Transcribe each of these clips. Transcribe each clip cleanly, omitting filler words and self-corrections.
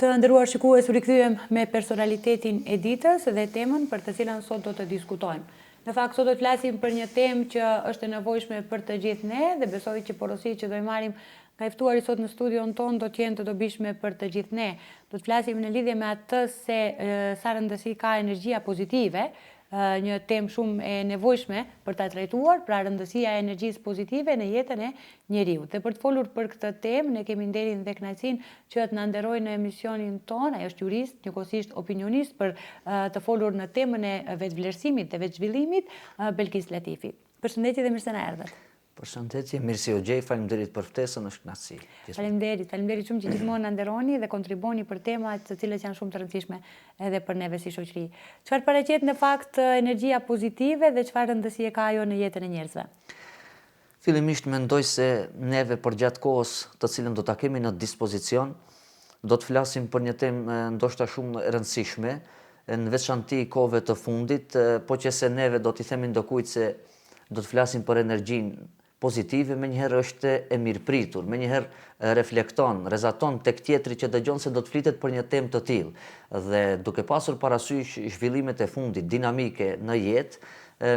Të nderuar shikues, u rikthyem me personalitetin e ditës dhe temën për të cilën sot do të diskutojmë. Në fakt, sot do të flasim për një temë që është e nevojshme për të gjithë ne dhe besoj që porositë që do i marrim nga i ftuari sot në studion ton do të jenë të dobishme për të gjithë ne. Do të flasim në lidhje me atë se sa rëndësi ka energjia pozitive, një temë shumë e nevojshme për ta trajtuar, pra rëndësia e energjisë pozitive në jetën e njeriu. Dhe për të folur për këtë temë, ne kemi nderin dhe kënaqësinë që të na nderojë në emisionin ton. Ai është jurist, njëkohësisht opinionist për të folur në temën e vetvlerësimit dhe vetzhvillimit, Belkis Latifi. Përshëndetje dhe mirë se na erdhët. Përshëndetje, mirë si u gjej, faleminderit për ftesën, është kënaqësi. Faleminderit shumë që gjithmonë na nderoni dhe kontribuoni për temat të cilët janë shumë të rëndësishme edhe për neve si shoqëri. Çfarë paraqet në fakt energjia pozitive dhe çfarë rëndësie ka ajo në jetën e njerëzve? Fillimisht mendoj se neve për gjatë kohës të cilën do ta kemi në dispozicion, do të flasim për një temë ndoshta shumë e rëndësishme, në veçanti kohëve të fundit, po që se neve do t'i themi ndokujt se do të flasim për energjinë pozitive, me njëherë është e mirëpritur, me njëherë reflekton, rezaton tek tjetri që dëgjon se do të flitet për një temë të tillë. Dhe duke pasur parasysh zhvillimet e fundit dinamike në jetë,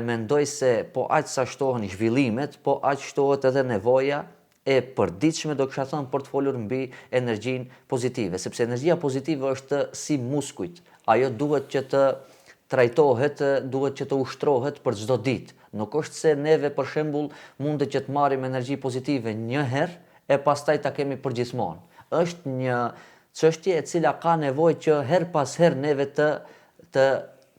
mendoj se po aq sa shtohen zhvillimet, po aq shtohet edhe nevoja e përditshme, do kisha thënë, për të folur mbi energjinë pozitive, sepse energjia pozitive është si muskujt. Ajo duhet që të trajtohet, duhet që të ushtrohet për çdo ditë. Nuk është se neve për shembull mundet që të marrim energji pozitive një herë e pastaj ta kemi përgjithmonë. Është një çështje e cila ka nevojë që her pas herë neve të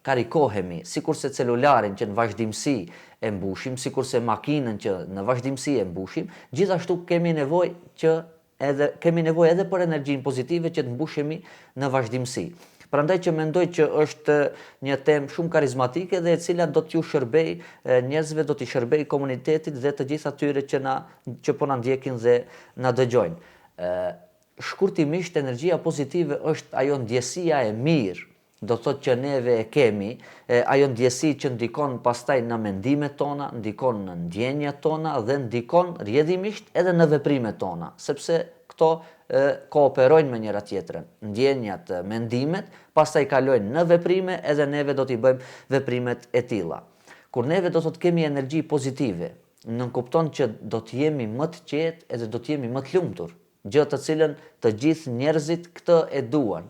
karikohemi, sikurse celularin që në vazhdimsi e mbushim, sikurse makinën që në vazhdimsi e mbushim, gjithashtu kemi nevojë edhe për energjinë pozitive që të mbushemi në vazhdimsi. Prandaj që mendoj që është një temë shumë karizmatike dhe e cila do t'ju shërbej njerëzve, do t'i shërbej komunitetit dhe të gjithë atyre që po na ndjekin dhe na dëgjojnë. Shkurtimisht, energjia pozitive është ajo ndjesia e mirë, do thotë që neve e kemi, ajo ndjesi që ndikon pastaj në mendimet tona, ndikon në ndjenjat tona dhe ndikon rrjedhimisht edhe në veprimet tona, sepse këto kooperojnë me njëra tjetrën. Ndjenjat, mendimet, pastaj kalojnë në veprime, edhe neve do t'i bëjmë veprimet e tilla. Kur neve do të kemi energji pozitive, nënkupton që do të jemi më të qetë edhe do të jemi më të lumtur, gjë të cilën të gjithë njerëzit këtë e duan.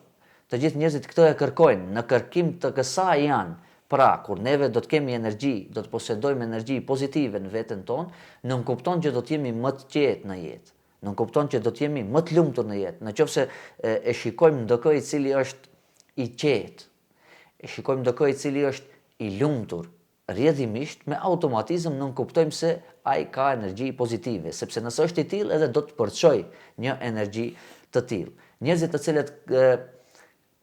Të gjithë njerëzit këtë e kërkojnë, në kërkim të kësaj janë. Pra, kur neve do të kemi energji, do të posedojmë energji pozitive në veten tonë, nënkupton që do të jemi më të qetë në jetë. Nuk kupton që do të jemi më të lumtur në jetë. Nëse e shikojmë ndonjë i cili është i qetë, e shikojmë ndonjë i cili është i lumtur, rrjedhimisht me automatizëm nuk kuptojmë se ai ka energji pozitive, sepse nëse është i tillë edhe do të përçojë një energji të tillë. Njerëzit të cilët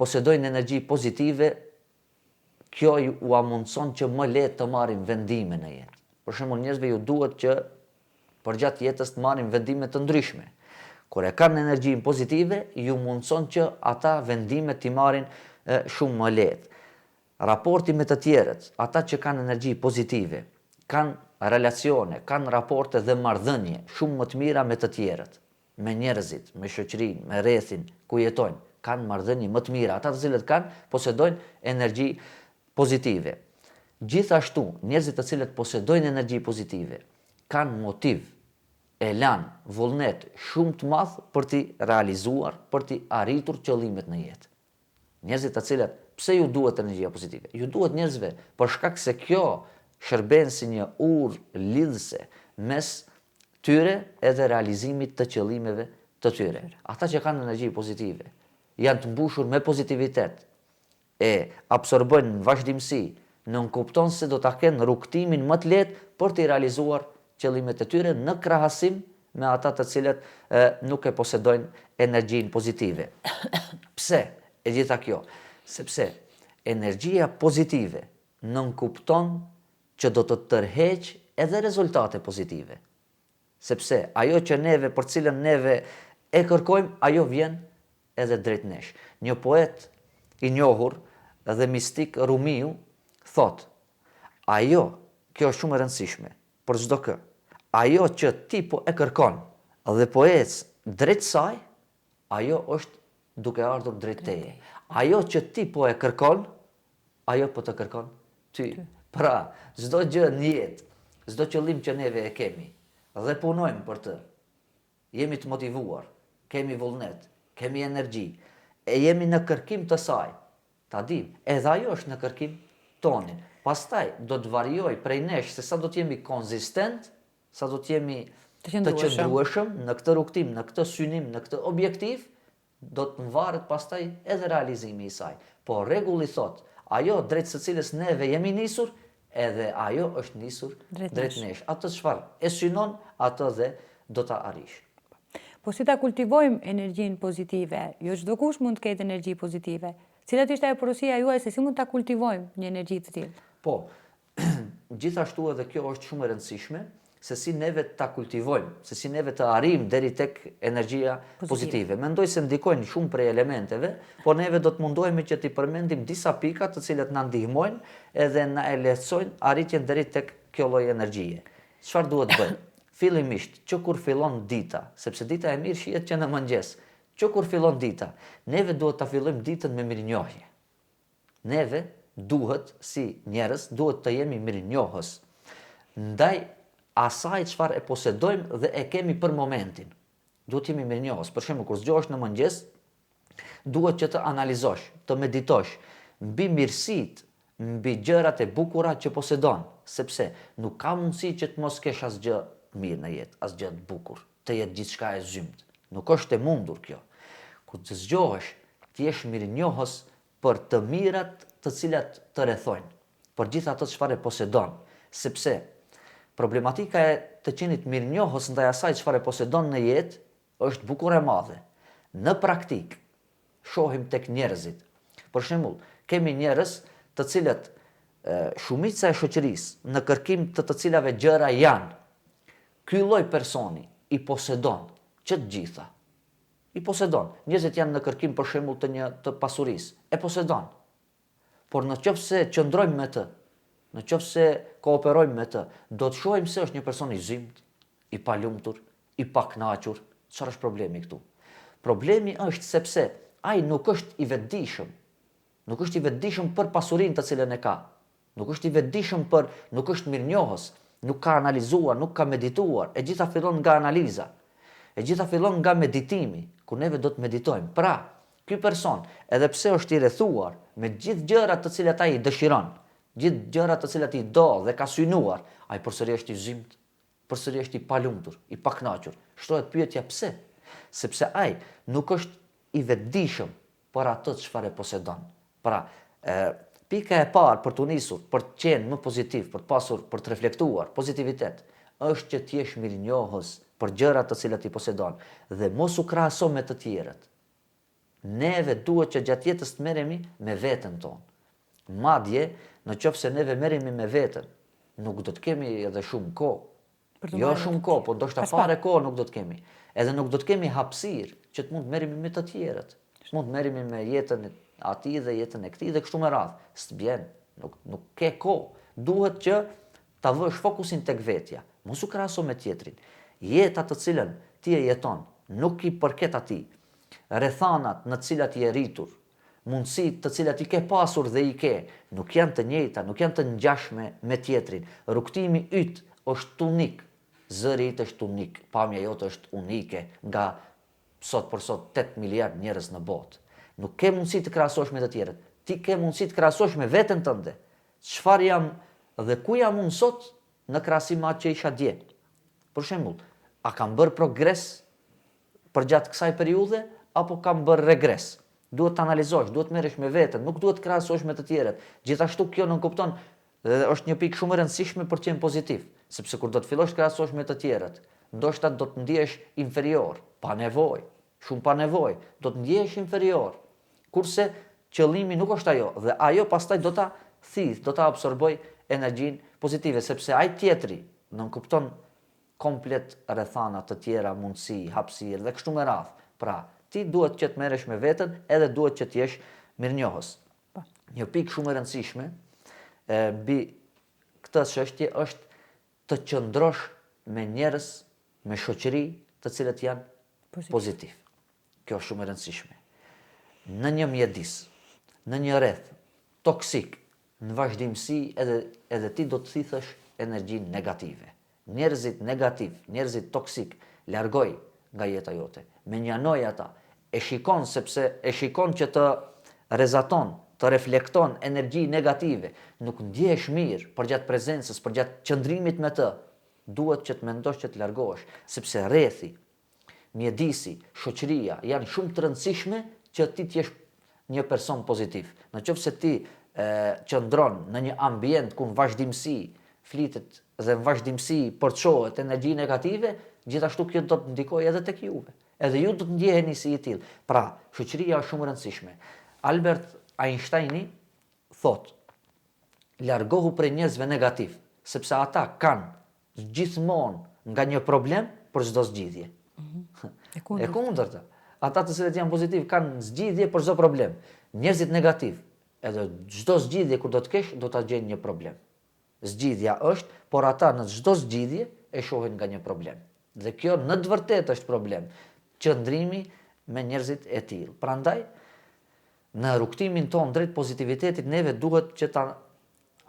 posedojnë energji pozitive, kjo ju mundson që më lehtë të marrin vendime në jetë. Për shembull, njerëzve ju duhet që për gjatë jetës të marrin vendime të ndryshme. Kur e kanë energjinë pozitive, ju mundson që ata vendime t'i marrin shumë më lehtë. Raporti me të tjerët, ata që kanë energji pozitive, kanë relacione, kanë raporte dhe marrëdhënie shumë më të mira me të tjerët, me njerëzit, me shoqërinë, me rrethin ku jetojnë, kanë marrëdhënie më të mira, ata të cilët posedojnë energji pozitive. Gjithashtu, njerëzit të cilët posedojnë energji pozitive, kanë motiv, elan, vullnet shumë të madh për t'i realizuar, për t'i arritur qëllimet në jetë. Njerëzit të cilët, pse ju duhet energjia pozitive? Ju duhet njerëzve për shkak se kjo shërben si një urë lidhëse mes tyre edhe realizimit të qëllimeve të tyre. Ata që kanë energji pozitive janë të mbushur me pozitivitet e absorbojnë në vazhdimsi, nuk kupton se do ta kenë rrugtimin më të lehtë për t'i realizuar qëllimet e tyre në krahasim me ata të cilët nuk e posedojnë energjinë pozitive. Pse e gjitha kjo? Sepse energjia pozitive nënkupton që do të tërheq edhe rezultate pozitive. Sepse ajo që neve, për cilën neve e kërkojmë, ajo vjen edhe drejt nesh. Një poet i njohur dhe mistik Rumiu thot, ajo, kjo është shumë e rëndësishme për çdo kë. Ajo që ti po e kërkon dhe po ec drejt saj, ajo është duke ardhur drejt teje. Ajo që ti po e kërkon, ajo po të kërkon ty. Pra, çdo gjë në jetë, çdo qëllim që neve e kemi dhe punojmë për të, jemi të motivuar, kemi vullnet, kemi energji, e jemi në kërkim të saj, ta dim, edhe ajo është në kërkim tonin. Pastaj do të varioj prej nesh se sa do të jemi konzistent, sa do të jemi të qëndrueshëm në këtë rrugtim, në këtë synim, në këtë objektiv, do të varet pastaj edhe realizimi i saj. Po rregulli thot, ajo drejt së cilës neve jemi nisur, edhe ajo është nisur drejt nesh. Atë çfarë e synon, atë dhe do ta arrish. Po si ta kultivojmë energjinë pozitive? Jo çdo kush mund të ketë energji pozitive. Cilat ishte ajo porosia juaj se si mund ta kultivojmë një energji të tillë? Po, gjithashtu edhe kjo është shumë e rëndësishme, se si neve ta kultivojmë, se si neve të arrijmë deri tek energjia pozitive. Mendoj se ndikojnë shumë prej elementeve, por neve do të mundohemi që t'i përmendim disa pika të cilat na ndihmojnë edhe na e lehtësojnë arritjen deri tek kjo lloj energjie. Çfarë duhet bëjmë? Fillimisht, që kur fillon dita, sepse dita e mirë shihet që në mëngjes, që kur fillon dita, neve duhet ta fillojmë ditën me mirënjohje. Neve duhet, si njerëz, duhet të jemi mirënjohës ndaj asaj çfarë e posedojmë dhe e kemi për momentin. Duhet të jemi mirënjohës. Për shembull, kur zgjohesh në mëngjes, duhet që të analizosh, të meditosh mbi mirësitë, mbi gjërat e bukura që posedon, sepse nuk ka mundësi që të mos kesh asgjë mirë në jetë, asgjë të bukur, të jetë gjithçka e zymt. Nuk është e mundur kjo. Kur të zgjohesh, të jesh mirënjohës për të mirat të cilat të rrethojnë, për gjithë ato çfarë e posedon, sepse problematika e të qenit mirënjohës ndaj asaj çfarë e posedon në jetë është bukur e madhe. Në praktik, shohim tek njerëzit. Për shembull, kemi njerëz të cilët shumica e shoqërisë në kërkim të cilave gjëra janë. Ky lloj personi i posedon që të gjitha. I posedon. Njerëzit janë në kërkim për shembull të pasurisë. E posedon. Por në qoftë se qëndrojmë me të, në qoftë se kooperojmë me të, do të shohim se është një person i zymt, i palumtur, i pakënaqur. Çfarë është problemi këtu? Problemi është sepse ai nuk është i vetëdijshëm. Nuk është i vetëdijshëm për pasurinë të cilën e ka. Nuk është i vetëdijshëm nuk është mirënjohës, nuk ka analizuar, nuk ka medituar. E gjitha fillon nga analiza. E gjitha fillon nga meditimi, ku neve do të meditojmë. Pra, ky person, edhe pse është i rrethuar me gjithë gjërat të cilat ai dëshiron, gjithë gjërat të cilat i do dhe ka synuar, ai përsëri është i zymt, përsëri është i palumtur, i pakënaqur. Shtohet pyetja pse? Sepse ai nuk është i vetëdijshëm për atë çfarë posedon. Pra, pika e parë për të nisur, për të qenë më pozitiv, për të pasur, për të reflektuar pozitivitet, është që të jesh mirënjohës për gjërat të cilat i posedon dhe mos u krahaso me të tjerët. Neve duhet që gjatë jetës të merremi me veten tonë. Madje, në qoftë se neve merremi me veten, nuk do të kemi edhe shumë kohë. Jo shumë kohë, po ndoshta fare kohë nuk do të kemi. Edhe nuk do të kemi hapësirë që të mund të merremi me të tjerët. Mund të merremi me jetën e atij dhe jetën e këtij dhe kështu me radhë. S'bjen, nuk ke kohë. Duhet që ta vësh fokusin tek vetja. Mos u krahaso me tjetrin. Jeta të cilën ti e jeton nuk i përket atij. Rrethanat në të cilat je rritur, mundësitë të cilat i ke pasur dhe i ke, nuk janë të njëjta, nuk janë të ngjashme me tjetrin. Rrugtimi yt është unik. Zëri yt është unik, pamja jote është unike nga sot për sot 8 miliard njerëz në botë. Nuk ke mundësi të krahasosh me të tjerët. Ti ke mundësi të krahasosh me veten tënde. Çfarë jam dhe ku jam unë sot në krahasim me atë që isha dje. Për shembull, a kam bërë progres përgjatë kësaj periudhe apo kam bërë regres? Duhet të analizosh, duhet merresh me veten, nuk duhet të krahasosh me të tjerët. Gjithashtu kjo nuk kupton dhe është një pikë shumë e rëndësishme për të qenë pozitiv, sepse kur do të fillosh të krahasosh me të tjerët, ndoshta do të ndihesh inferior, pa nevojë, shumë pa nevojë, do të ndihesh inferior. Kurse qëllimi nuk është ajo dhe ajo pastaj do ta thith, do ta absorboj energjinë pozitive, sepse ai tjetri nuk kupton komplet rrethana të tjera, mundësi, hapësirë dhe kështu me radhë. Pra, ti duhet që të merresh me veten, edhe duhet që të jesh mirënjohës. Një pikë shumë e rëndësishme mbi këtë çështje është të qëndrosh me njerëz, me shoqëri të cilët janë pozitiv. Kjo është shumë e rëndësishme. në një mjedis, në një rreth toksik, në vazhdimësi edhe ti do të thithësh energji negative. Njerëzit negativ, njerëzit toksik, largoj nga jeta jote. Menjanoj ata, e shikon sepse e shikon që të rezaton, të reflekton energji negative, nuk ndjesh mirë për gjatë prezencës, për gjatë qëndrimit me të, duhet që të mendosh që të largohesh, sepse rrethi, mjedisi, shoqëria janë shumë të rëndësishme që ti t'jesh një person pozitiv. Në qoftë se ti qëndron në një ambient ku në vazhdimësi flitet dhe në vazhdimësi përçohet energji negative, gjithashtu kjo do të ndikojë edhe tek juve. Edhe ju do të ndjeheni si i tillë. Pra, shoqëria është shumë e rëndësishme. Albert Einsteini thot, largohu prej njerëzve negativ, sepse ata kanë gjithmonë nga një problem për çdo zgjidhje. E kundërta. Ata të cilët janë pozitiv kanë zgjidhje për çdo problem. Njerëzit negativ, edhe çdo zgjidhje kur do të kesh, do ta gjejnë një problem. Zgjidhja është, por ata në çdo zgjidhje e shohin nga një problem. Dhe kjo në të vërtetë është problem. Qëndrimi me njerëzit e tillë. Prandaj, në rrugtimin tonë drejt pozitivitetit, neve duhet që ta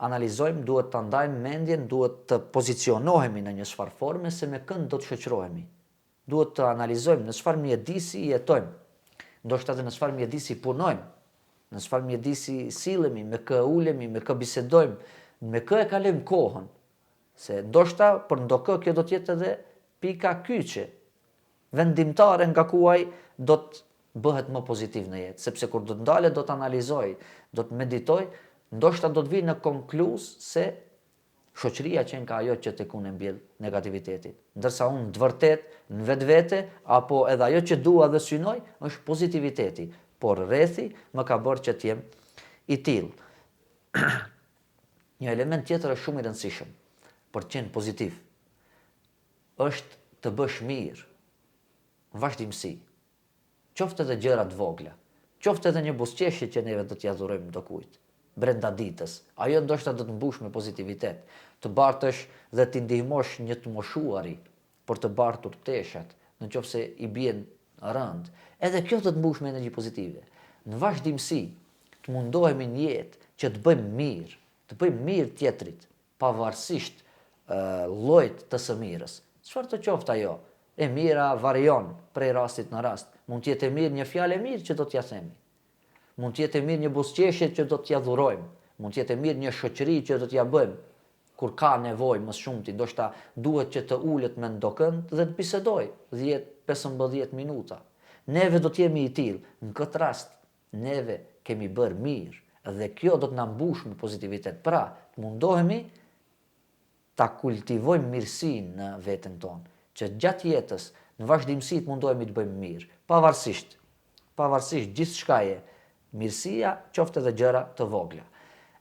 analizojmë, duhet ta ndajmë mendjen, duhet të pozicionohemi në një çfarë forme se me kënd do të shoqërohemi. Duhet të analizojmë në çfarë mjedisi jetojmë, ndoshta edhe në çfarë mjedisi punojmë, në çfarë mjedisi sillemi, me kë ulemi, me kë bisedojmë, me kë e kalojmë kohën. Se ndoshta për ndokë kjo do të jetë edhe pika kyçe, vendimtare nga kuaj do të bëhet më pozitiv në jetë, sepse kur do të ndalet, do të analizoj, do të meditoj, ndoshta do të vi në konkluz se shoqëria qenë ka ajo që tek unë mbjell negativitetin. Ndërsa unë të vërtet, në vetvete, apo edhe ajo që dua dhe synoj, është pozitiviteti, por rrethi më ka bërë që të jem i tillë. Një element tjetër është shumë i rëndësishëm për të qenë pozitiv, është të bësh mirë, vazhdimësi. Qoftë edhe gjëra të vogla, qoftë edhe një buzëqeshje që neve do t'ja dhurojmë dokujt, brenda ditës, ajo ndoshta do të mbush me pozitivitet, të bartësh dhe t'i ndihmosh një të moshuari për të bartur teshat, nëse i bien rënd, edhe kjo do të mbush me energji pozitive. Në vazhdimësi, të mundohemi në jetë që të bëjmë mirë tjetrit, pavarësisht llojit të së mirës. Çfarë të qoftë ajo? E mira varion prej rastit në rast. Mund të jetë e mirë një fjalë e mirë që do t'ja themi. Mund të jetë e mirë një buzëqeshje që do t'ja dhurojmë. Mund të jetë e mirë një shoqëri që do t'ja bëjmë. Kur ka nevojë më shumti, ndoshta duhet që të ulet me ndokënd dhe të bisedoj 10-15 minuta. Neve do t'jemi i tillë. Në këtë rast, neve kemi bërë mirë dhe kjo do të na mbush me pozitivitet. Pra, mundohemi ta kultivojmë mirësinë në veten tonë, që gjatë jetës, në vazhdimësi të mundohemi të bëjmë mirë, pavarësisht gjithçkaje, mirësia qoftë edhe gjëra të vogla.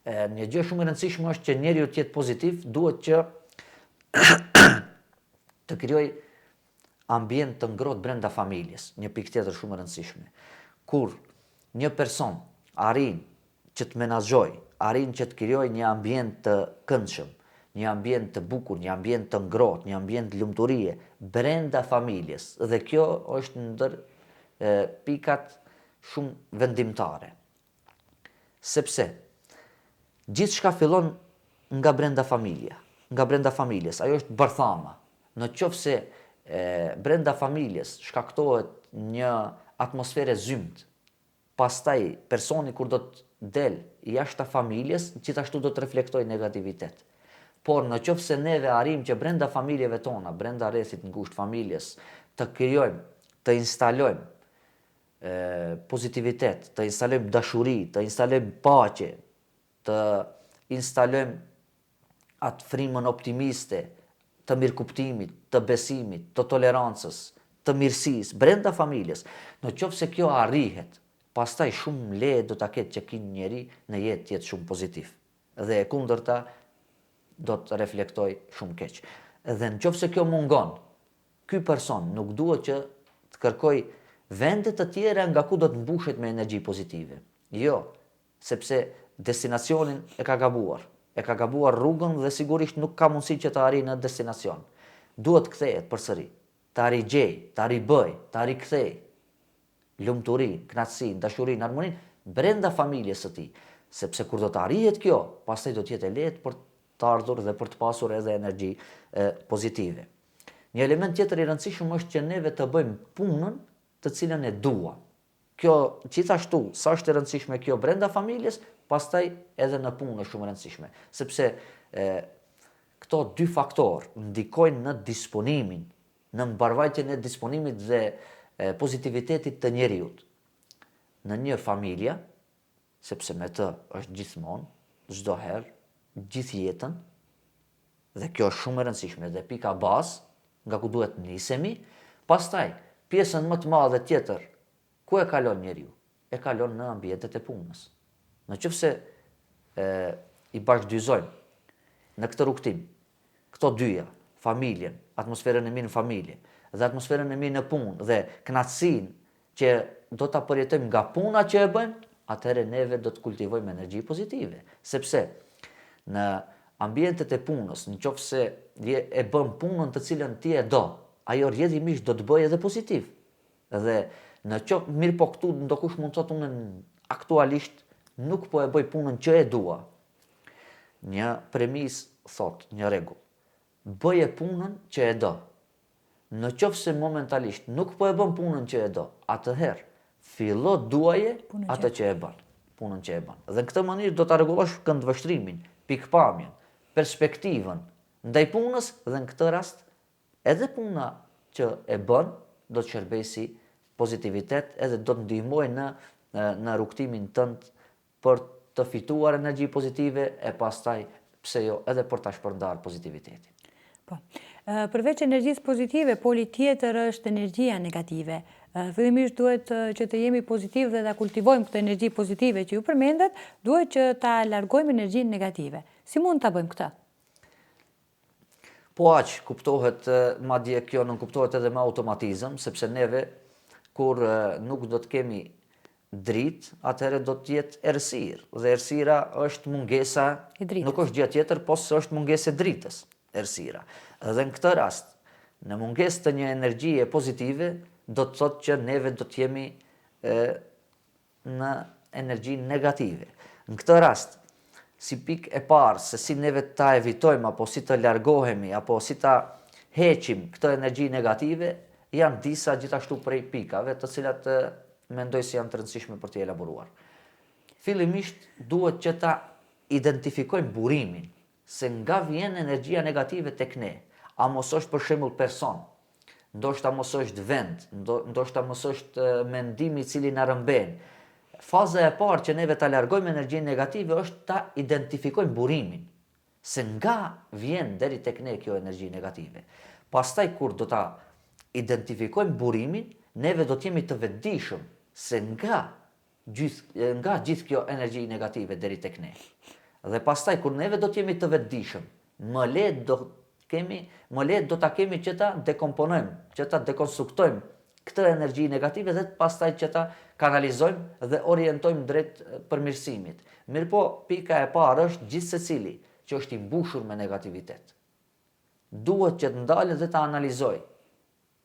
Një gjë shumë e rëndësishme është që njeriu të jetë pozitiv, duhet që të krijoj ambient të ngrohtë brenda familjes, një pikë tjetër shumë e rëndësishme. Kur një person arrin që të menaxhojë, arrin që të krijojë një ambient të këndshëm, një ambient të bukur, një ambient të ngrohtë, një ambient lumturie brenda familjes, dhe kjo është ndër pikat shumë vendimtare. Sepse gjithçka fillon nga brenda familjes, ajo është bërthama. Në qoftë se brenda familjes shkaktohet një atmosferë zymt, pastaj personi kur do të del jashtë familjes, gjithashtu do të reflektojë negativitet. Por në qoftë se neve arrim që brenda familjeve tona, brenda rrethit ngushtë familjes, të krijojmë, të instalojmë pozitivitet, të instalojmë dashuri, të instalojmë paqe, të instalojmë atë frymën optimiste, të mirëkuptimit, të besimit, të tolerancës, të mirësisë brenda familjes. Në qoftë se kjo arrihet, pastaj shumë lehtë do ta ketë që ky njeri në jetë të jetë shumë pozitiv. Dhe e kundërta do të reflektoj shumë keq. Dhe në qoftë se kjo mungon, ky person nuk duhet që të kërkoj vende të tjera nga ku do të mbushet me energji pozitive. Jo, sepse destinacionin e ka gabuar. E ka gabuar rrugën dhe sigurisht nuk ka mundësi që të arrijë në destinacion. Duhet kthehet përsëri, ta rigjej, ta ribëj, ta rikthej. lumturinë, kënaqësinë, dashurinë, harmoninë brenda familjes së tij. Sepse kur do të arrihet kjo, pastaj do të jetë e lehtë për të ardhur dhe për të pasur edhe energji pozitive. Një element tjetër i rëndësishëm është që neve të bëjmë punën të cilën e duam. Kjo gjithashtu, sa është e rëndësishme kjo brenda familjes, pastaj edhe në punë është shumë e rëndësishme, sepse këto dy faktorë ndikojnë në disponimin, në mbarvajtjen e disponimit dhe pozitivitetit të njeriut. Në një familje, sepse me të është gjithmonë, çdo herë, gjithë jetën, dhe kjo është shumë e rëndësishme dhe pika bazë nga ku duhet nisemi, pastaj pjesën më të madhe tjetër, ku e kalon njeriu? E kalon në ambientet e punës. Në qoftë se i bashkëdyzojmë në këtë rrugtim, këto dyja, familjen, atmosferën e mirë në familje, dhe atmosferën e mirë në punë, dhe kënaqësinë që do ta përjetojmë nga puna që e bëjmë, atëherë neve do të kultivojmë energji pozitive. Sepse në ambientet e punës, në qoftë se e bën punën të cilën ti e do, ajo rrjedhimisht do të bëjë edhe pozitiv. Dhe në qoftë mirë po këtu ndokush mund të thotë unë aktualisht nuk po e bëj punën që e dua. Një premis thot, një rregull. Bëje punën që e do. Në qoftë se momentalisht nuk po e bën punën që e do, atëherë fillo duaje atë që e bën, punën që e bën. Dhe në këtë mënyrë do ta rregullosh këndvështrimin, pikpamjen, perspektivën ndaj punës dhe në këtë rast edhe puna që e bën do të shërbejë si pozitivitet edhe do të ndihmojë në rrugtimin tënd për të fituar energji pozitive e pastaj pse jo edhe për ta shpërndarë pozitivitetin. Po. Përveç energjisë pozitive, poli tjetër është energjia negative. Fillimisht duhet që të jemi pozitiv dhe ta kultivojmë këtë energji pozitive që ju përmendet, duhet që ta largojmë energjinë negative. Si mund ta bëjmë këtë? Po aq kuptohet, madje kjo nuk kuptohet edhe me automatizëm, sepse neve kur nuk do të kemi dritë, atëherë do të jetë errësirë. Dhe errësira është mungesa, nuk është gjë tjetër, po se është mungesë e dritës, errësira. Dhe në këtë rast, në mungesë të një energjie pozitive, do të thotë që neve do të jemi në energji negative. Në këtë rast, si pikë e parë se si neve ta evitojmë, apo si të largohemi, apo si ta heqim këtë energji negative, janë disa gjithashtu prej pikave, të cilat mendoj se janë të rëndësishme për t'i elaboruar. Fillimisht duhet që ta identifikojmë burimin, se nga vjen energjia negative tek ne, a mos është për shembull person, ndoshta mos është vend, ndoshta mos është mendimi i cili na rrëmben. Faza e parë që neve ta largojmë energjinë negative është ta identifikojmë burimin, se nga vjen deri tek ne kjo energji negative. Pastaj kur do ta identifikojmë burimin, neve do të jemi të vetëdijshëm se nga gjithë kjo energji negative deri tek ne. Dhe pastaj kur neve do të jemi të vetëdijshëm, më lehtë do ta kemi që ta dekomponojmë, që ta dekonstruktojmë këtë energji negative dhe pastaj që ta kanalizojmë dhe orientojmë drejt përmirësimit. Mirëpo, pika e parë është gjithsecili që është i mbushur me negativitet. Duhet që të ndalë dhe ta analizoj,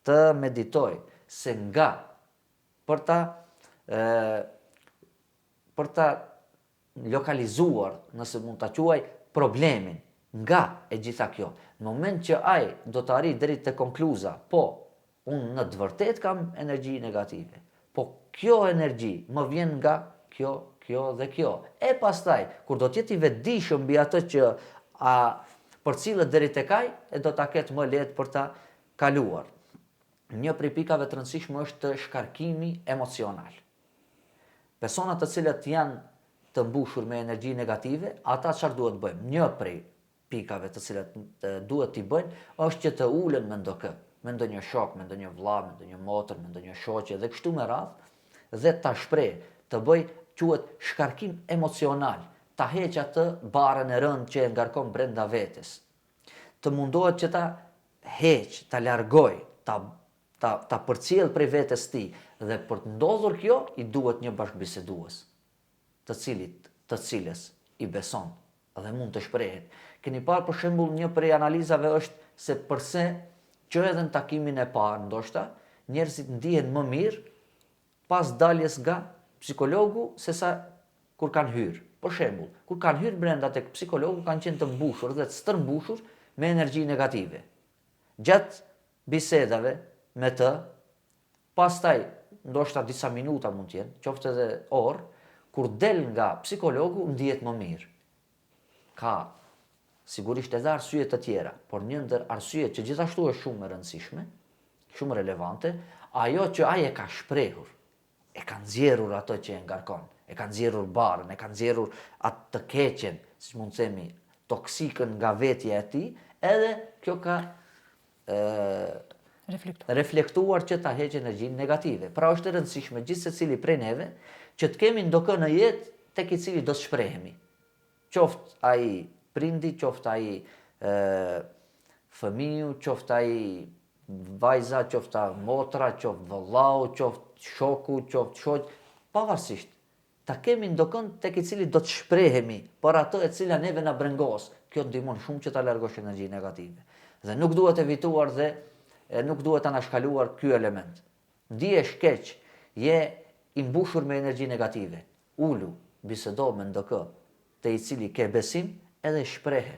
të meditoj, se nga për ta lokalizuar, nëse mund ta quaj, problemin, nga e gjitha kjo. Në moment që ai do të arrijë deri te konkluza, po, unë në të vërtet kam energji negative, po kjo energji më vjen nga kjo dhe kjo. E pastaj, kur do t'jeti vetëdijshëm mbi atë që përcillet deri tek ai, e do ta ketë më lehtë për ta kaluar. Një prej pikave të rëndësishme është shkarkimi emocional. Personat të cilët janë të mbushur me energji negative, ata çfarë duhet bëjmë? Një prej pikave të cilat duhet t'i bëjnë është që të ulen me ndokë, me ndonjë shok, me ndonjë vëlla, me ndonjë motër, me ndonjë shoqe dhe kështu me radhë, dhe ta shpreh, të bëj quhet shkarkim emocional, ta heq atë barën e rëndë që e ngarkon brenda vetes. Të mundohet që ta heq, ta largoj, ta përcjell prej vetes tij dhe për të ndodhur kjo i duhet një bashkëbisedues, të cilës i beson dhe mund të shprehet. Keni parë për shembull një prej analizave është se pse që edhe në takimin e parë ndoshta njerëzit ndihen më mirë pas daljes nga psikologu se sa kur kanë hyrë. Për shembull, kur kanë hyrë brenda tek psikologu kanë qenë të mbushur dhe të stërmbushur me energji negative. Gjatë bisedave me të, pastaj ndoshta disa minuta mund të jenë, qoftë edhe orë, kur del nga psikologu ndihet më mirë. Ka sigurisht edhe arsye të tjera, por një ndër arsyet që gjithashtu është shumë e rëndësishme, shumë relevante, ajo që ai e ka shprehur, e ka nxjerrur ato që e ngarkon, e ka nxjerrur barën, e ka nxjerrur atë të keqen, siç mund të themi, toksikën nga vetja e tij, edhe kjo ka reflektuar që ta heqë energjinë negative. Pra është e rëndësishme gjithë secili prej neve që të kemi ndonjë në jetë tek i cili do të shprehemi. Qoftë ai prindi, qoftë ai fëmiu, qoftë ai vajza, qoftë motra, qoftë vëllau, qoftë shoku, qoftë shoq, pavarësisht. Ta kemi ndonjë tek i cili do të shprehemi për atë e cila neve na brengos. Kjo ndihmon shumë që ta largosh energjinë negative. Dhe nuk duhet evituar dhe nuk duhet anashkaluar ky element. Ndihesh keq, je i mbushur me energji negative. Ulu, bisedo me ndonjë te i cili ke besim edhe shprehe,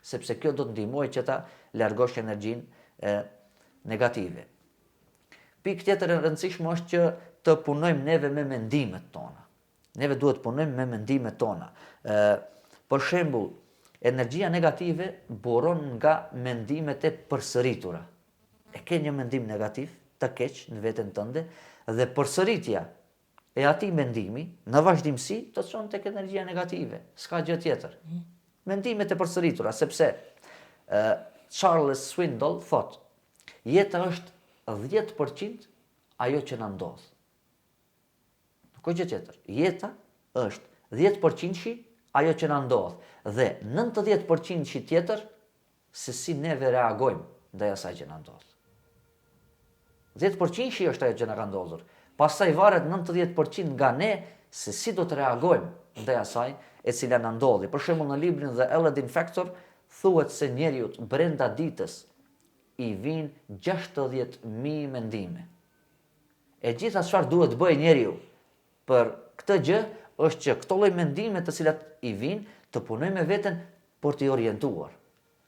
sepse kjo do të ndihmojë që ta largosh energjinë negative. Pikë tjetër e rëndësishme është që të punojmë neve me mendimet tona. Neve duhet të punojmë me mendimet tona. Për shembull, energjia negative buron nga mendimet e përsëritura. E ke një mendim negativ, të keq në veten tënde, dhe përsëritja e atij mendimi në vazhdimsi të çon tek energjia negative. S'ka gjë tjetër. Mendimet e përsëritura, sepse Charles Swindoll thot, jeta është 10% ajo që na ndodh. Nuk ka gjë tjetër. Jeta është 10% ajo që na ndodh dhe 90% tjetër se si neve reagojmë ndaj asaj që na ndodh. 10% është ajo që na ka ndodhur. Pastaj varet 90% nga ne se si do të reagojmë ndaj asaj e cila na ndodhi. Për shembull në librin The Aladdin Factor thuhet se njeriu brenda ditës i vijnë 60.000 mendime. E gjitha çfarë duhet të bëjë njeriu për këtë gjë është që këto lloj mendime të cilat i vijnë të punojë me veten për t'i orientuar,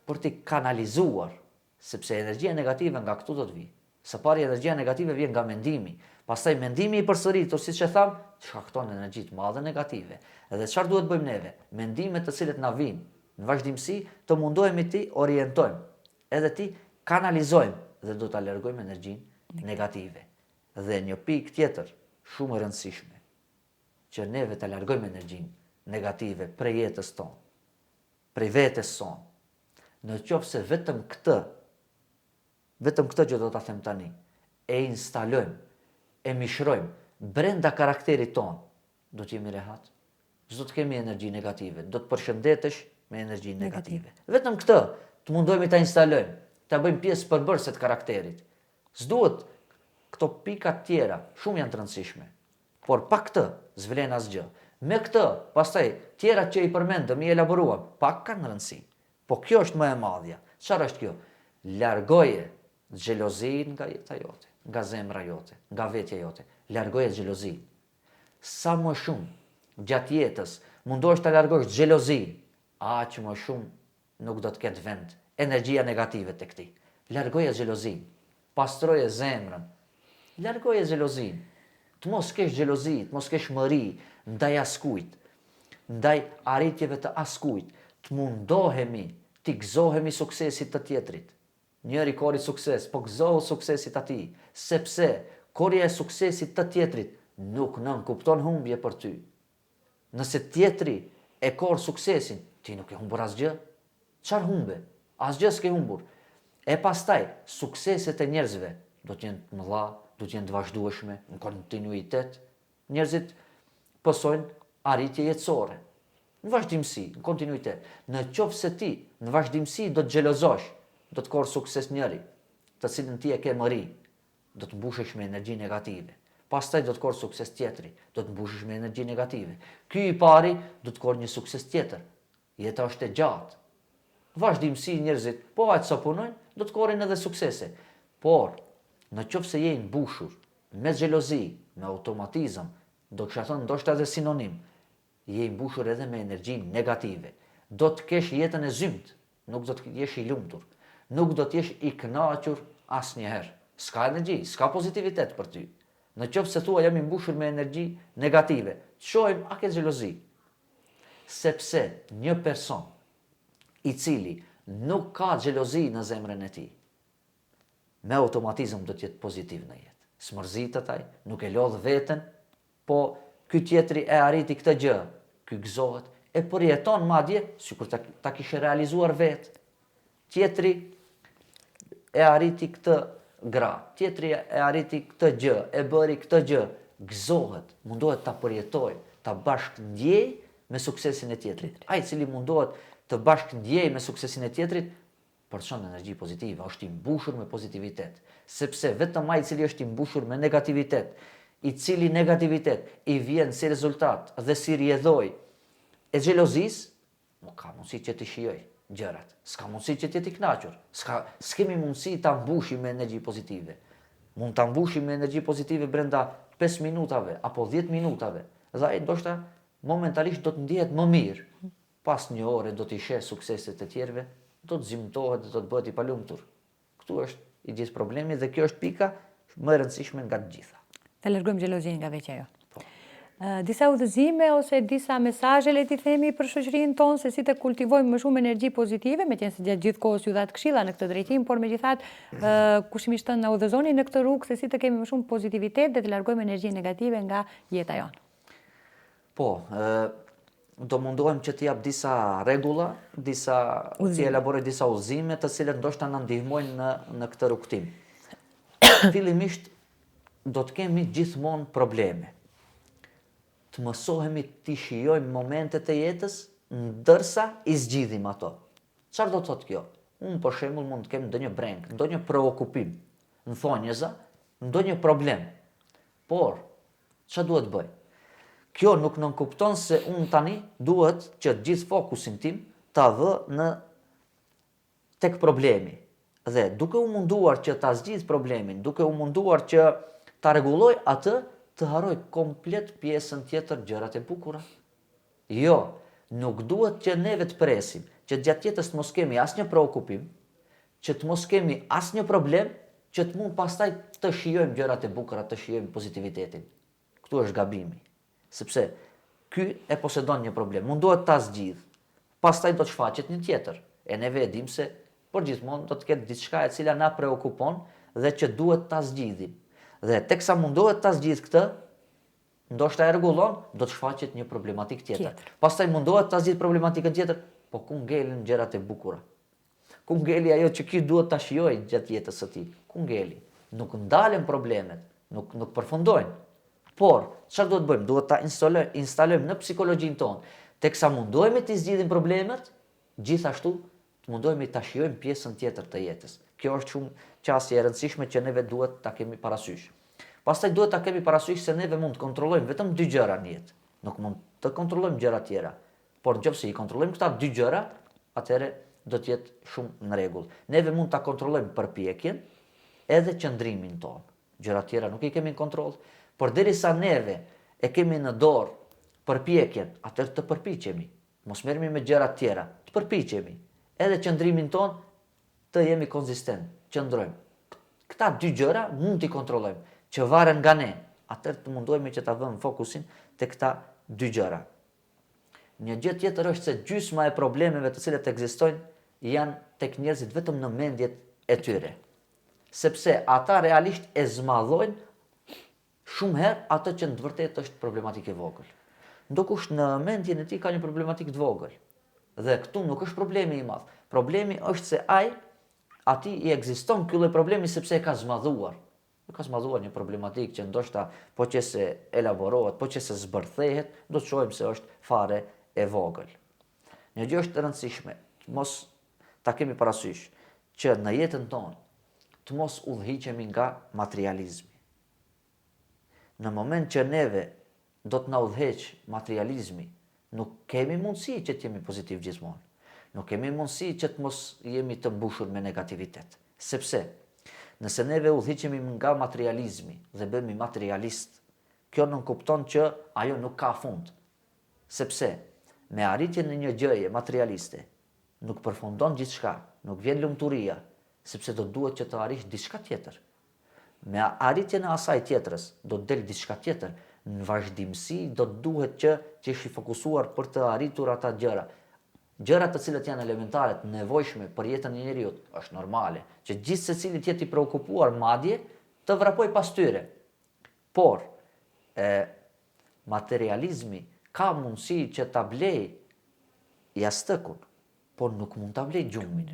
për t'i kanalizuar, sepse energjia negative nga këtu do të vijë. Së pari energjia negative vjen nga mendimi, pastaj mendimi i përsëritur, siç e tham, shkakton energji të madhe negative. Edhe çfarë duhet bëjmë neve? Mendimet të cilat na vijnë në vazhdimsi të mundohemi ti orientojmë, edhe ti kanalizojmë dhe do ta largojmë energjinë negative. Dhe një pikë tjetër shumë e rëndësishme, që neve ta largojmë energjinë negative prej jetës tonë, prej vetes sonë. Në qoftë se vetëm këtë që do ta them tani, e instalojmë, e mishrojmë brenda karakterit tonë, do të jemi rehat. S'do të kemi energji negative, do të përshëndetesh me energji negative. Vetëm këtë të mundohemi ta instalojmë, ta bëjmë pjesë përbërëse të karakterit. S'duhet këto pika tjera, shumë janë të rëndësishme, por pa këtë s'vlen asgjë. Me këtë, pastaj tjera që i përmendëm, i elaboruam, pak kanë rëndësi. Po kjo është më e madhja. Çfarë është kjo? Largoje xhelozin nga jeta jote, nga zemra jote, nga vetja jote. Largoje xhelozin. Sa më shumë gjatë jetës mundohesh ta largosh xhelozin, aq më shumë nuk do të ketë vend energjia negative tek ti. Largoje xhelozin. Pastroje zemrën. Largoje xhelozin. Të mos kesh xhelozi, të mos kesh mëri ndaj askujt, ndaj arritjeve të askujt. Të mundohemi, të gëzohemi suksesit të tjetrit. Njëri kori sukses, po gëzohu suksesit atij, sepse korja e suksesit të tjetrit nuk nënkupton humbje për ty. Nëse tjetri e kor suksesin, ti nuk e humbur asgjë. Çfarë humbe? Asgjë s'ke humbur. E pastaj, sukseset e njerëzve do të jenë të mëdha, do të jenë të vazhdueshme, në kontinuitet. Njerëzit pësojnë arritje jetësore, në vazhdimsi, në kontinuitet. Në qoftë se ti në vazhdimsi do të xhelozosh, do të korë sukses njëri, të cilën ti e ke mëri, do të mbushesh me energji negative. Pastaj do të korë sukses tjetri, do të mbushesh me energji negative. Ky i pari do të korë një sukses tjetër. Jeta është e gjatë. Vazhdimsi njerëzit, po aq sa punojnë, do të korrin edhe suksese. Por, në qoftë se je i mbushur me xhelozi, me automatizëm, do kisha thënë ndoshta edhe sinonim, je i mbushur edhe me energji negative. Do të kesh jetën e zymt, nuk do të jesh i lumtur, nuk do të jesh i kënaqur asnjëherë. S'ka energji, s'ka pozitivitet për ty. Në qoftë se thua jam i mbushur me energji negative, shohim a ke xhelozi. Sepse një person i cili nuk ka xhelozi në zemrën e tij, me automatizëm do të jetë pozitiv në jetë. Smërzitet ai, nuk e lodh veten, po ky tjetri e arriti këtë gjë, ky gëzohet, e përjeton madje sikur ta kishe realizuar vetë. Tjetri e arriti këtë gra, tjetri e arriti këtë gjë, e bëri këtë gjë, gëzohet, mundohet ta përjetoj, ta bashkëndjej me suksesin e tjetrit. Ai i cili mundohet të bashkëndjej me suksesin e tjetrit, përçon energji pozitive, është i mbushur me pozitivitet. Sepse vetëm ai i cili është i mbushur me negativitet, i cili negativitet i vjen si rezultat dhe si rjedhoj e xhelozisë, nuk ka mundësi që të shijoj gjërat. S'ka mundësi që të jetë i kënaqur. S'kemi mundësi ta mbushim me energji pozitive. Mund ta mbushim me energji pozitive brenda 5 minutave apo 10 minutave. Dhe ai ndoshta momentalisht do të ndihet më mirë. Pas një ore do të sheh sukseset e tjerëve, do të zymtohet dhe do të bëhet i palumtur. Këtu është i gjithë problemi dhe kjo është pika më e rëndësishme nga të gjitha. Ta largojmë xhelozin nga veç ajo. Disa udhëzime ose disa mesazhe le t'i themi për shoqërinë tonë se si të kultivojmë më shumë energji pozitive, meqense se gjatë gjithë kohës ju dhat këshilla në këtë drejtim, por megjithatë kushimisht të na udhëzoni në këtë rrugë se si të kemi më shumë pozitivitet dhe të largojmë energji negative nga jeta jonë. Po, do mundohem që t'i jap disa rregulla, t'i elaboroj disa udhëzime të cilat ndoshta na ndihmojnë në këtë rrugtim. Fillimisht do të kemi gjithmonë probleme. Të mësohemi t'i shijojmë momentet e jetës ndërsa i zgjidhim ato. Çfarë do të thotë kjo? Unë për shembull mund të kem ndonjë breng, ndonjë preokupim, në thonjëza, ndonjë problem. Por çfarë duhet bëj? Kjo nuk nënkupton se unë tani duhet që gjithë fokusin tim ta vë tek problemi. Dhe duke u munduar që ta zgjidh problemin, duke u munduar që ta rregulloj atë, të haroj komplet pjesën tjetër, gjërat e bukura. Jo, nuk duhet që neve të presim, që gjatë jetës të mos kemi asnjë preokupim, që të mos kemi asnjë problem, që të mund pastaj të shijojmë gjërat e bukura, të shijojmë pozitivitetin. Këtu është gabimi. Sepse ky e posedon një problem, mundohet ta zgjidh, pastaj do të shfaqet një tjetër. E neve e dim se përgjithmonë do të ketë diçka e cila na preokupon dhe që duhet ta zgjidhim. Dhe teksa mundohet ta zgjidh këtë, ndoshta e rregullon, do të shfaqet një problematik tjetër. Pastaj mundohet ta zgjidh problematikën tjetër, po ku ngelen gjërat e bukura? Ku ngeli ajo që ky duhet ta shijojë gjatë jetës së tij? Ku ngeli? Nuk ndalen problemet, nuk përfundojnë. Por, çfarë duhet bëjmë? Duhet ta instalojmë në psikologjinë tonë. Teksa mundohemi të zgjidhim problemet, gjithashtu të mundohemi ta shijojmë pjesën tjetër të jetës. Kjo është shumë çështje e rëndësishme që neve duhet ta kemi parasysh. Pastaj duhet ta kemi parasysh se neve mund të kontrollojmë vetëm 2 gjëra në jetë. Nuk mund të kontrollojmë gjëra tjera. Por nëse i kontrollojmë këta 2 gjëra, atëherë do të jetë shumë në rregull. Neve mund ta kontrollojmë përpjekjen edhe qëndrimin tonë. Gjëra tjera nuk i kemi në kontroll, por derisa neve e kemi në dorë përpjekjen, atëherë të përpiqemi. Mos merremi me gjëra tjera, të përpiqemi. Edhe qëndrimin tonë të jemi konzistent, qëndrojmë. Këta 2 gjëra mund t'i kontrollojmë, që varen nga ne. Atëherë të mundohemi që ta vëmë fokusin te këta 2 gjëra. Një gjë tjetër është se gjysma e problemeve të cilat ekzistojnë janë tek njerëzit vetëm në mendjet e tyre. Sepse ata realisht e zmadhojnë shumë herë atë që në të vërtetë është problematikë e vogël. Ndokush në mendjen e tij ka një problematikë të vogël. Dhe këtu nuk është problemi i madh. Problemi është se ati i ekziston ky lloj problemi sepse e ka zmadhuar. Ka zmadhuar një problematikë që ndoshta po që se elaborohet, po që se zbërthehet, do të shohim se është fare e vogël. Një gjë është e rëndësishme, mos ta kemi parasysh që në jetën tonë të mos udhëhiqemi nga materializmi. Në moment që neve do të na udhëheq materializmi, nuk kemi mundësi që të jemi pozitiv gjithmonë. Nuk kemi mundësi që të mos jemi të mbushur me negativitet. Sepse Nëse neve udhëhiqemi nga materializmi dhe bëhemi materialist, kjo nuk kupton që ajo nuk ka fund. Sepse me arritjen në një gjëje materialiste nuk përfundon gjithçka, nuk vjen lumturia, sepse do duhet që të arrish diçka tjetër. Me arritjen e asaj tjetrës do të del diçka tjetër. Në vazhdimsi do të duhet që jesh i fokusuar për të arritur ata gjëra. Gjërat të cilët janë elementare, të nevojshme për jetën e njeriut, është normale që gjithë secili të jetë i preokupuar madje të vrapoj pas tyre. Por materializmi ka mundësi që ta blej jastëkun, por nuk mund ta blej gjumin.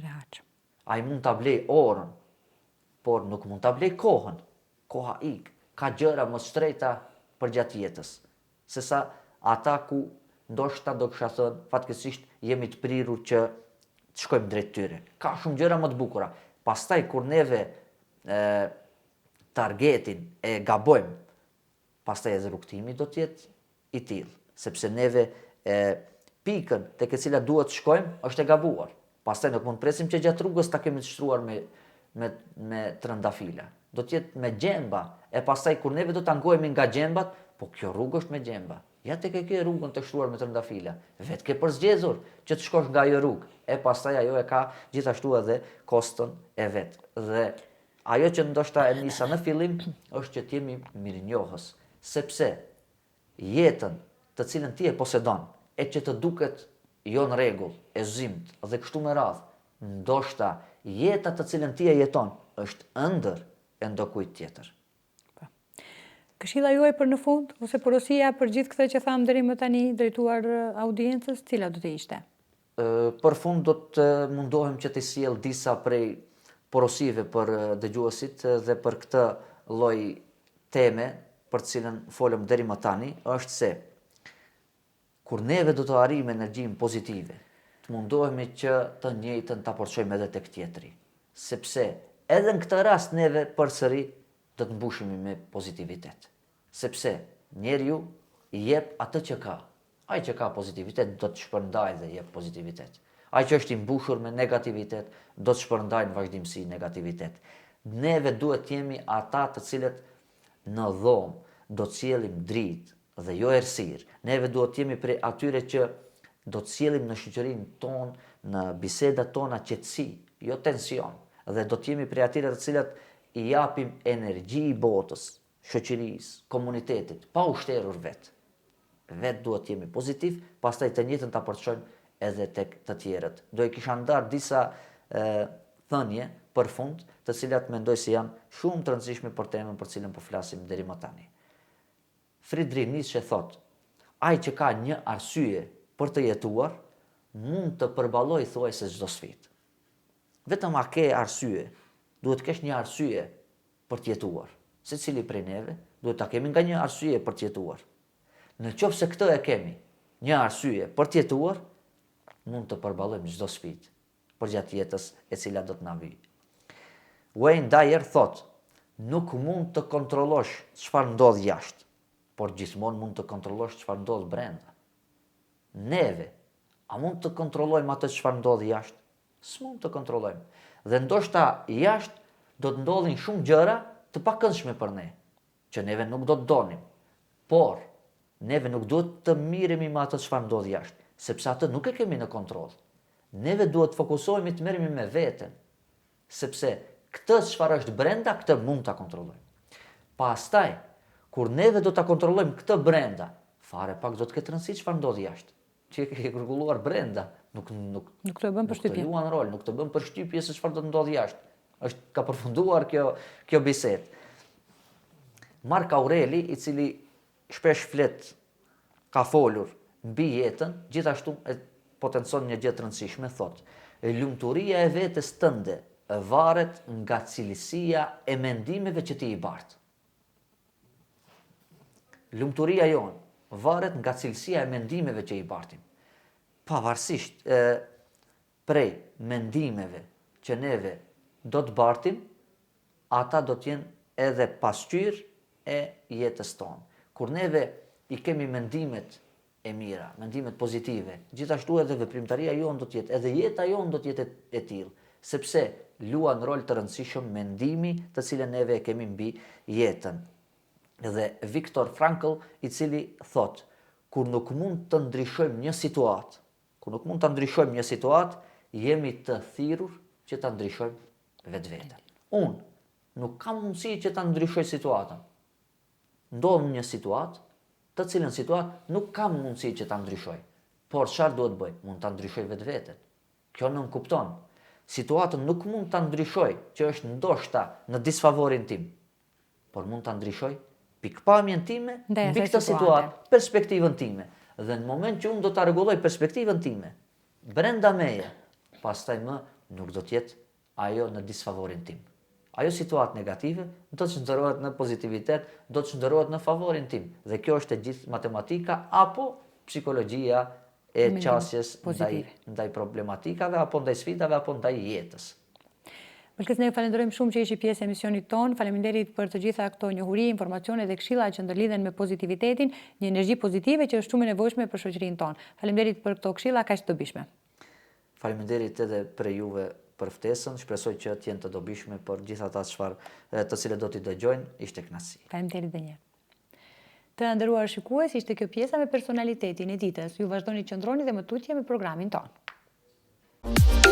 Ai mund ta blej orën, por nuk mund ta blej kohën. Koha ik, ka gjëra më shtrejta për gjatë jetës, sesa ata ku ndoshta do kisha thënë fatkeqësisht jemi të prirur që të shkojmë drejt tyre. Ka shumë gjëra më të bukura. Pastaj kur neve targetin e gabojmë, pastaj edhe rrugtimi do të jetë i tillë, sepse neve pikën tek e cila duhet të shkojmë është e gabuar. Pastaj nuk mund presim që gjatë rrugës ta kemi të shtruar me trëndafila. Do të jetë me gjemba, e pastaj kur neve do ta ngohemi nga gjembat, po kjo rrugë është me gjemba. Ja tek e ke rrugën të shtruar me trëndafila. Vetë ke përzgjedhur që të shkosh nga ajo rrugë. E pastaj ajo e ka gjithashtu edhe kostën e vet. Dhe ajo që ndoshta e nisa në fillim është që të jemi mirënjohës, sepse jetën të cilën ti e posedon, e që të duket jo në rregull, e zymt dhe kështu me radhë, ndoshta jeta të cilën ti e jeton është ëndër e ndokujt tjetër. Këshilla juaj për në fund, ose porosia për gjithë këtë që thamë deri më tani drejtuar audiencës, cila do të ishte? Për fund do të mundohem që të sjell disa prej porosive për dëgjuesit dhe për këtë lloj teme për të cilën folëm deri më tani, është se kur neve do të arrijmë energjinë pozitive, të mundohemi që të njëjtën ta porçojmë edhe tek tjetri, sepse edhe në këtë rast neve përsëri do të mbushemi me pozitivitet. Sepse njeriu i jep atë që ka. Ai që ka pozitivitet do të shpërndajë dhe jep pozitivitet. Ai që është i mbushur me negativitet do të shpërndajë në vazhdimsi negativitet. Neve duhet të jemi ata të cilët në dhomë do të sjellim dritë dhe jo errësirë. Neve duhet të jemi prej atyre që do të sjellim në shoqërinë tonë, në bisedat tona qetësi, jo tension. Dhe do të jemi prej atyre të cilët i japim energji botës, shoqërisë, komunitetit, pa u shterur vetë. Vetë duhet të jemi pozitiv, pastaj të njëjtën ta porçojmë edhe tek të tjerët. Do e kisha ndarë disa thënie për fund, të cilat mendoj se janë shumë të rëndësishme për temën për cilën po flasim deri më tani. Friedrich Nietzsche thotë, ai që ka një arsye për të jetuar, mund të përballojë thuajse çdo sfidë. Vetëm a ke arsye, duhet kesh një arsye për të jetuar. Secili prej neve duhet ta kemi nga një arsye për të jetuar. Në qoftë se këtë e kemi, një arsye për të jetuar, mund të përballojmë çdo sfidë përgjatë jetës e cila do të na vijë. Wayne Dyer thotë, nuk mund të kontrollosh çfarë ndodh jashtë, por gjithmonë mund të kontrollosh çfarë ndodh brenda. Neve, a mund të kontrollojmë atë çfarë ndodh jashtë? S'mund të kontrollojmë. Dhe ndoshta jashtë do të ndodhin shumë gjëra të pakëndshme për ne, që neve nuk do të donim. Por, neve nuk duhet të miremi me atë çfarë ndodh jashtë, sepse atë nuk e kemi në kontroll. Neve duhet të fokusohemi të merremi me veten, sepse këtë çfarë është brenda, këtë mund ta kontrollojmë. Pastaj, kur neve do ta kontrollojmë këtë brenda, fare pak do të ketë rëndësi çfarë ndodh jashtë. Që e ke rregulluar brenda, nuk të bën përshtypje. Nuk të luan rol, nuk të bën përshtypje se çfarë do të ndodh jashtë. Ka përfunduar kjo bisedë. Mark Aureli, i cili shpesh flet, ka folur mbi jetën, gjithashtu e potencon një gjë të rëndësishme, thotë, lumturia e vetes tënde varet nga cilësia e mendimeve që ti i bart. Lumturia jonë varet nga cilësia e mendimeve që i bartim. Pavarësisht prej mendimeve që neve do të bartim, ata do të jenë edhe pasqyrë e jetës tonë. Kur neve i kemi mendimet e mira, mendimet pozitive, gjithashtu edhe veprimtaria jonë do të jetë, edhe jeta jonë do të jetë e tillë, sepse luan rol të rëndësishëm mendimi të cilën neve e kemi mbi jetën. Dhe Viktor Frankl, i cili thot, kur nuk mund të ndryshojmë një situatë, jemi të thirrur që ta ndryshojmë vetveten. Unë nuk kam mundësi që ta ndryshoj situatën. Ndodh një situatë, të cilën situatë nuk kam mundësi që ta ndryshoj. Por çfarë duhet bëj? Mund ta ndryshoj vetveten. Kjo nuk kupton. Situatën nuk mund ta ndryshoj, që është ndoshta në disfavorin tim. Por mund ta ndryshoj pikpamjen time mbi këtë situatë, perspektivën time. Dhe në moment që unë do ta rregulloj perspektivën time brenda meje, pastaj më nuk do të jetë ajo në disfavorin tim. Ajo situatë negative do të shndërrohet në pozitivitet, do të shndërrohet në favorin tim. Dhe kjo është e gjithë matematika apo psikologjia e qasjes ndaj problematikave, apo ndaj sfidave, apo ndaj jetës. Mëlkes, ne falenderojmë shumë që ishi pjesë e emisionit tonë. Faleminderit për të gjitha këto njohuri, informacione dhe këshilla që ndërlidhen me pozitivitetin, një energji pozitive që është shumë e nevojshme për shoqërinë tonë. Faleminderit për këto këshilla kaq të dobishme. Faleminderit edhe për juve për ftesën, shpresoj që të jenë të dobishme për gjithë ata të cilët do t'i dëgjojnë, ishte kënaqësi. Faleminderit edhe një herë. Të nderuar shikues, ishte kjo pjesa me personalitetin e ditës. Ju vazhdoni të qëndroni dhe më tutje me programin tonë.